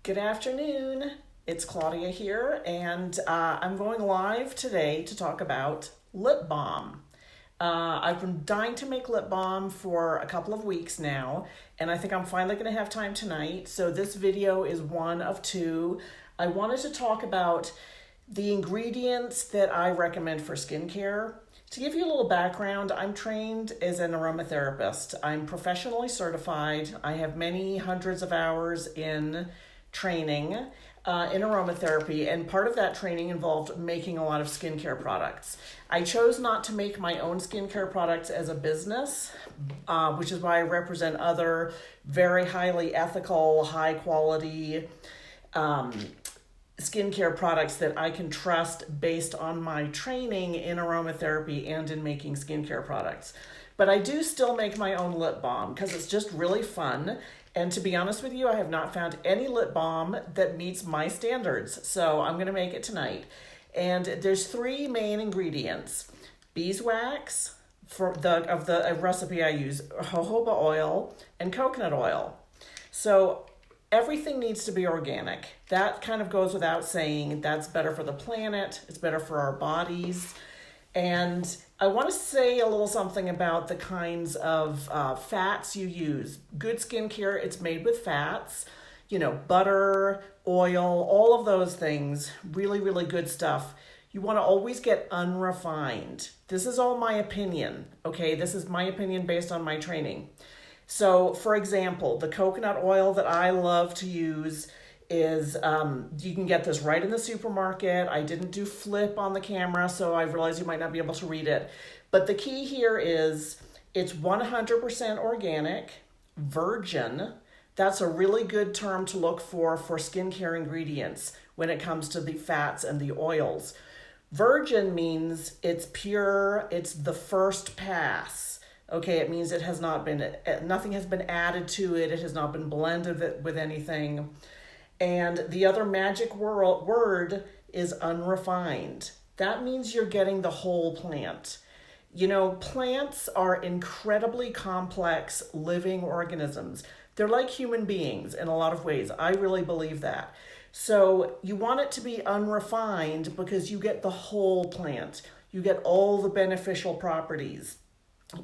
Good afternoon. It's Claudia here, and I'm going live today to talk about lip balm. I've been dying to make lip balm for a couple of weeks now, and I think I'm finally going to have time tonight. So this video is one of two. I wanted to talk about the ingredients that I recommend for skincare. To give you a little background, I'm trained as an aromatherapist. I'm professionally certified. I have many hundreds of hours in training in aromatherapy, and part of that training involved making a lot of skincare products. I chose not to make my own skincare products as a business, which is why I represent other very highly ethical, high quality skincare products that I can trust based on my training in aromatherapy and in making skincare products. But I do still make my own lip balm because it's just really fun. And to be honest with you, I have not found any lip balm that meets my standards. So I'm going to make it tonight. And there's three main ingredients: beeswax, for the recipe I use, jojoba oil, and coconut oil. So everything needs to be organic. That kind of goes without saying. That's better for the planet. It's better for our bodies. And I want to say a little something about the kinds of fats you use. Good skincare, it's made with fats, butter, oil, all of those things, really, really good stuff. You want to always get unrefined. This is all my opinion, okay? This is my opinion based on my training. So, for example, the coconut oil that I love to use is, you can get this right in the supermarket. I didn't do flip on the camera, so I realize you might not be able to read it. But the key here is it's 100% organic, virgin. That's a really good term to look for skincare ingredients when it comes to the fats and the oils. Virgin means it's pure, it's the first pass. Okay, it means nothing has been added to it. It has not been blended with anything. And the other magic word is unrefined. That means you're getting the whole plant. Plants are incredibly complex living organisms. They're like human beings in a lot of ways. I really believe that. So you want it to be unrefined because you get the whole plant. You get all the beneficial properties.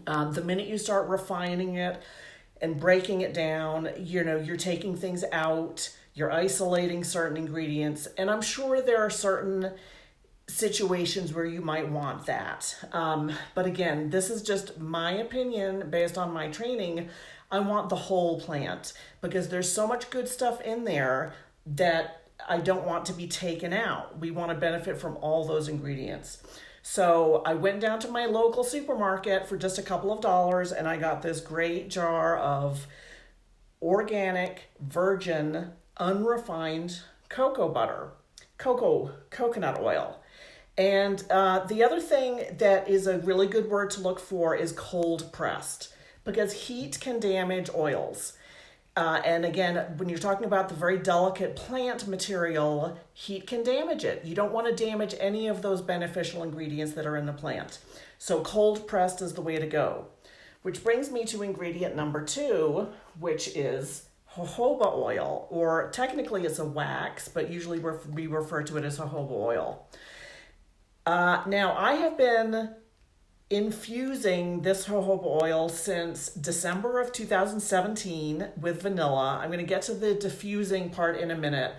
The minute you start refining it and breaking it down, you're taking things out. You're isolating certain ingredients, and I'm sure there are certain situations where you might want that. But again, this is just my opinion based on my training. I want the whole plant because there's so much good stuff in there that I don't want to be taken out. We want to benefit from all those ingredients. So I went down to my local supermarket for just a couple of dollars, and I got this great jar of organic, virgin, unrefined coconut oil. And the other thing that is a really good word to look for is cold pressed, because heat can damage oils. And again, when you're talking about the very delicate plant material, heat can damage it. You don't want to damage any of those beneficial ingredients that are in the plant. So cold pressed is the way to go. Which brings me to ingredient number 2, which is jojoba oil, or technically it's a wax, but usually we refer to it as jojoba oil. Now, I have been infusing this jojoba oil since December of 2017 with vanilla. I'm going to get to the diffusing part in a minute,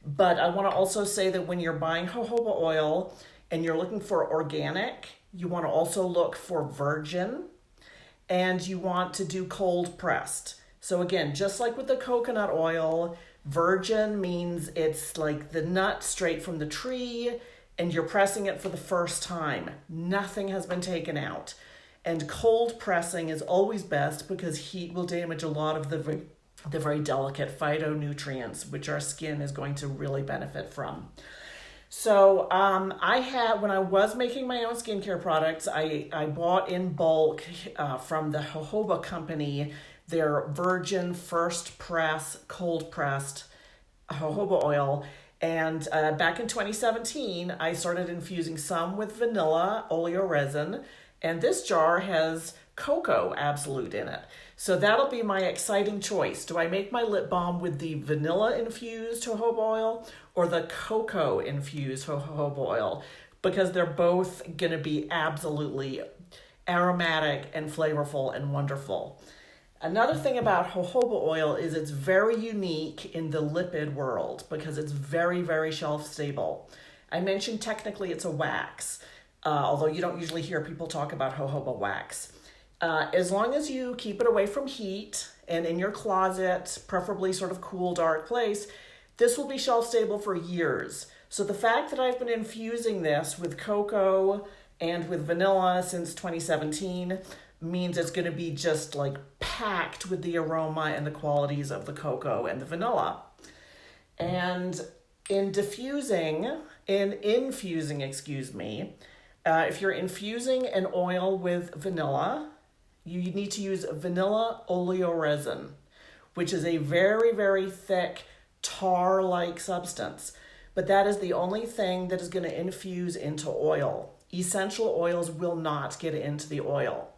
but I want to also say that when you're buying jojoba oil and you're looking for organic, you want to also look for virgin, and you want to do cold pressed. So again, just like with the coconut oil, virgin means it's like the nut straight from the tree, and you're pressing it for the first time. Nothing has been taken out. And cold pressing is always best because heat will damage a lot of the very delicate phytonutrients, which our skin is going to really benefit from. So when I was making my own skincare products, I bought in bulk from the jojoba company their virgin first press, cold pressed jojoba oil. And back in 2017, I started infusing some with vanilla oleoresin, and this jar has cocoa absolute in it. So that'll be my exciting choice. Do I make my lip balm with the vanilla infused jojoba oil or the cocoa infused jojoba oil? Because they're both going to be absolutely aromatic and flavorful and wonderful. Another thing about jojoba oil is it's very unique in the lipid world because it's very, very shelf stable. I mentioned technically it's a wax, although you don't usually hear people talk about jojoba wax. As long as you keep it away from heat and in your closet, preferably sort of cool, dark place, this will be shelf stable for years. So the fact that I've been infusing this with cocoa and with vanilla since 2017 means it's going to be just like packed with the aroma and the qualities of the cocoa and the vanilla. And in infusing, if you're infusing an oil with vanilla, you need to use vanilla oleoresin, which is a very, very thick tar-like substance. But that is the only thing that is going to infuse into oil. Essential oils will not get into the oil.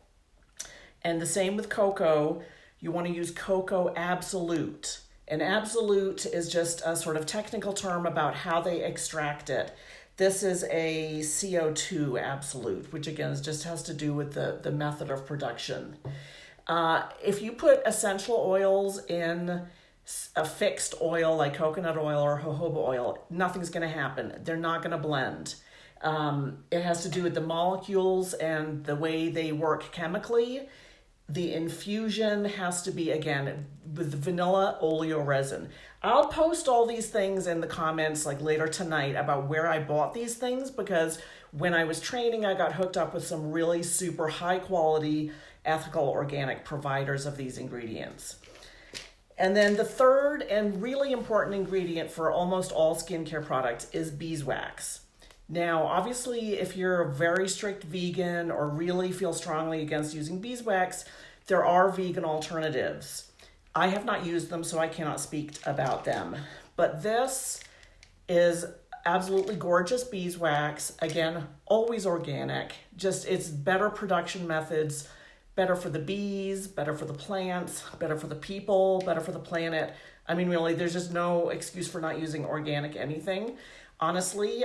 And the same with cocoa. You want to use cocoa absolute. And absolute is just a sort of technical term about how they extract it. This is a CO2 absolute, which again just has to do with the method of production. If you put essential oils in a fixed oil like coconut oil or jojoba oil, nothing's going to happen. They're not going to blend. It has to do with the molecules and the way they work chemically. The infusion has to be, again, with vanilla oleoresin. I'll post all these things in the comments like later tonight about where I bought these things, because when I was training, I got hooked up with some really super high quality, ethical, organic providers of these ingredients. And then the third and really important ingredient for almost all skincare products is beeswax. Now, obviously, if you're a very strict vegan or really feel strongly against using beeswax, there are vegan alternatives. I have not used them, so I cannot speak about them. But this is absolutely gorgeous beeswax. Again, always organic. Just it's better production methods, better for the bees, better for the plants, better for the people, better for the planet. I mean, really, there's just no excuse for not using organic anything, honestly.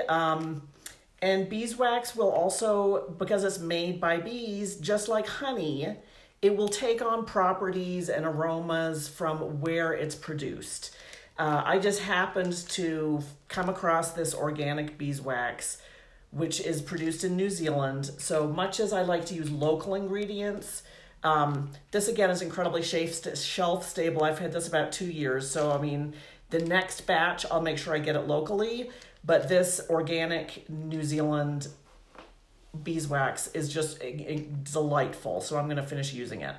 And beeswax will also, because it's made by bees, just like honey, it will take on properties and aromas from where it's produced. I just happened to come across this organic beeswax, which is produced in New Zealand. So much as I like to use local ingredients, this again is incredibly shelf stable. I've had this about 2 years. So, I mean, the next batch, I'll make sure I get it locally. But this organic New Zealand beeswax is just delightful. So I'm going to finish using it.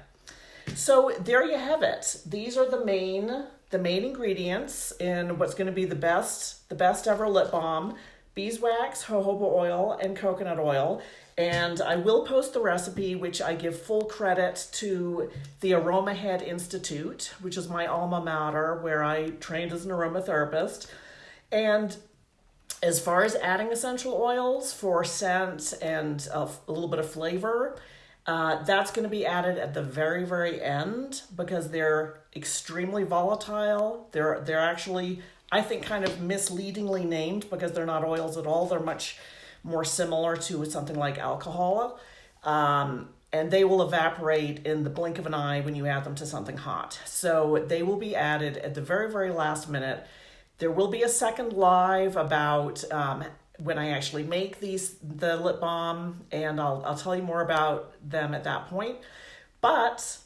So there you have it. These are the main ingredients in what's going to be the best ever lip balm: beeswax, jojoba oil, and coconut oil. And I will post the recipe, which I give full credit to the Aroma Head Institute, which is my alma mater, where I trained as an aromatherapist. And as far as adding essential oils for scent and a little bit of flavor, that's going to be added at the very, very end because they're extremely volatile. They're actually, I think, kind of misleadingly named because they're not oils at all. They're much more similar to something like alcohol. And they will evaporate in the blink of an eye when you add them to something hot. So they will be added at the very, very last minute. There will be a second live about when I actually make the lip balm, and I'll tell you more about them at that point. But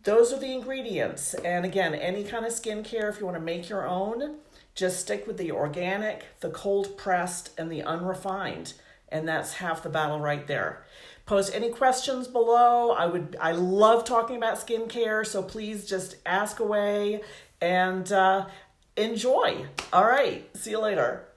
those are the ingredients. And again, any kind of skincare, if you want to make your own, just stick with the organic, the cold pressed, and the unrefined. And that's half the battle right there. Post any questions below. I love talking about skincare, so please just ask away and enjoy. All right. See you later.